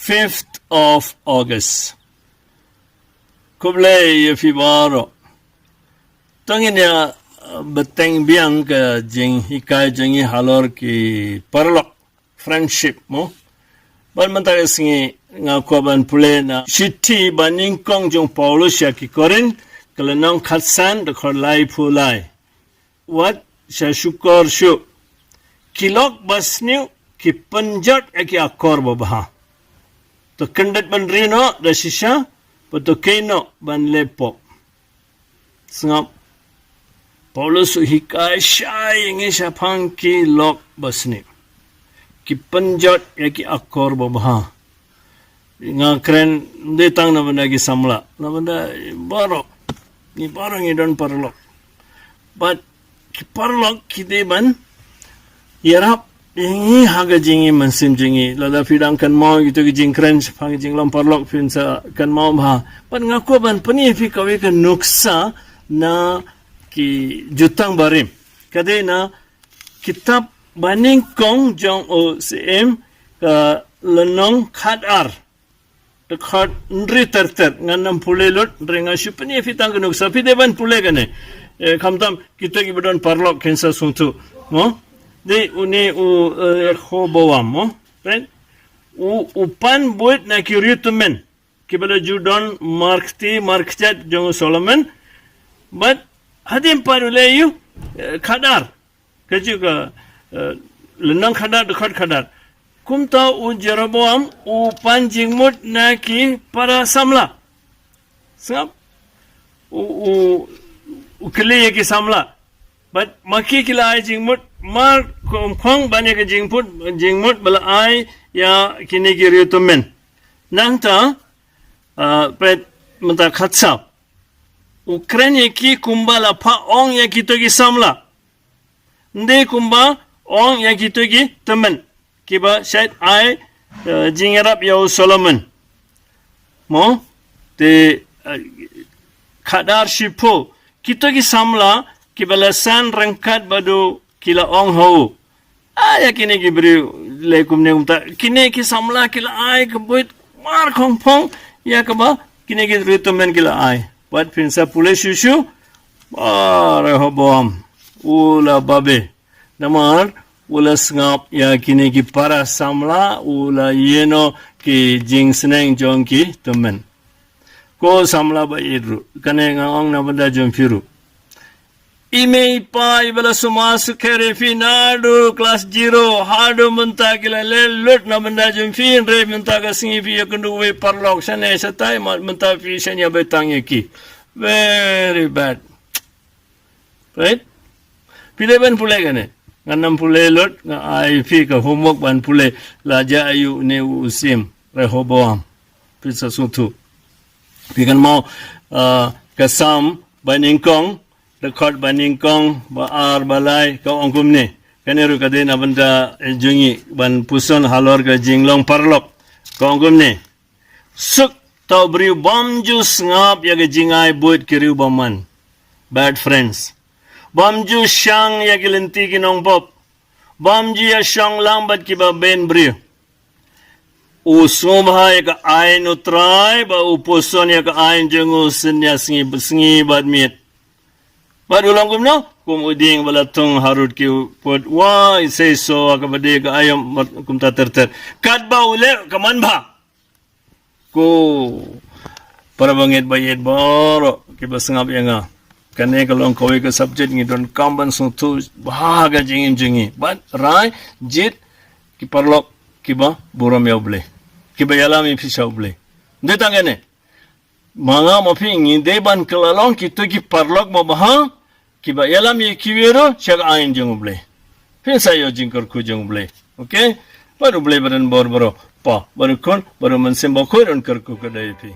5th of August. Kublai Fibaro. Tangina beteng biang ke jing hikai jingi halor ki parlok friendship mo. Ban mentaka singi ngakuaban pule na shiti baning kong jong Paulus ya ki korin kelenong khatsan de khorlai pulai. Wat sya syukur syuk. Kilok basniu ki penjat ki akor babaha. To kendat ban rino da shisha pato keno ban lepok. Sengap Paulus hikai syai ingi syapang ki lok basniu. Ki penjat ki akor babaha. Nga keren detang na benda ki samla. Na benda barok. Ni barang ni don parlok. But ki parlok ki deban yarap ini haga jingi mansim jingi lada fidang kan mau gitu ki jing keren pang jing lam parlok fin sa kan mau bah. But ngaku ban pani fi kawe kan nuksa na ki jutang barim. Kade na kitab baning kong jong o cm ka lenong khadar. Dekat nri terter nganam pule lot renga supani fitang kenuk sapi deban pule kane kamtam kita ki bedon parlok kensa suntu mo de uni u khoboam mo right u pan buat na kiryutumen kibala judon markchat jong Solomon but hadim parule yu khadar keju ka lenang khadar dekat khadar kumta u Jeroboam u panjingmut na ki para samla. Sengap u kili ki samla. But maki kila ai jingmut mar khong banya ke jingmut bala ai ya kini ki ryutumen. Nang ta pret menta khatsa. Ukraine ki kumbala pa ong ya kito ki samla. Nde kumba ong ya kito ki temen. Kiba syait ai jingarap yau Solomon mo te khadar shipo kita ki samla kibalasan rangkat badu kila ong ho aya kini ki beri lekum ne umta kini ki samla kila ai kebuit mar khong phong ya kaba kini ki ritumen kila ai wat pinsa pule shushu Rehoboam ula babe namar ula sengap ya kini ki para samla ula yeno ki jing seneng jong ki temen. Ko samla ba idru kane ngong na benda jong firu. Ime pa ibala suma sukere finado kelas 0 hado menta kila lelut na benda jong fin re menta ka singi fi yakundu we parlok sane satai menta fi sanya betang ki. Very bad. Right? Pile ban pule kane. Nganam pule lot nga ai fi ka homework ban pule laja ayu ne usim Rehoboam pisa sutu pikan mau kasam baningkong record baningkong baar balai ka ongkum ne kaneru kadena benda jungi ban puson halor ka jinglong parlok ka ongkum ne suk tau beri bom jus ngap ya ka jingai buat kiriu baman bad friends Bamju syang ya kilenti kinong pop. Bamju ya syang lambat kiba ben bri. Usumha ya ka ain utrai ba upuson ya ka ain jengu senya sengi badmit. Bad ulang kumno kumuding balatung harut ki put wa say so ka bade ka ayam kumta terter. Kat ba ule kaman ba. Ko para bangit bayit boro kiba sengap ya nga. Kane kalau kau ke subjek ni don kamban suntu bahaga jingi but rai jit ki parlok kiba buram ya ble kiba yala mi pisa ble de tangane manga mafi ngi deban kelalong ki to ki parlok mo baha kiba yala mi kiwero chak ain jung ble pin sayo jingkar ku jung ble okay baru ble badan bor pa baru kon baru mansem bakoi don kar ku kadai pi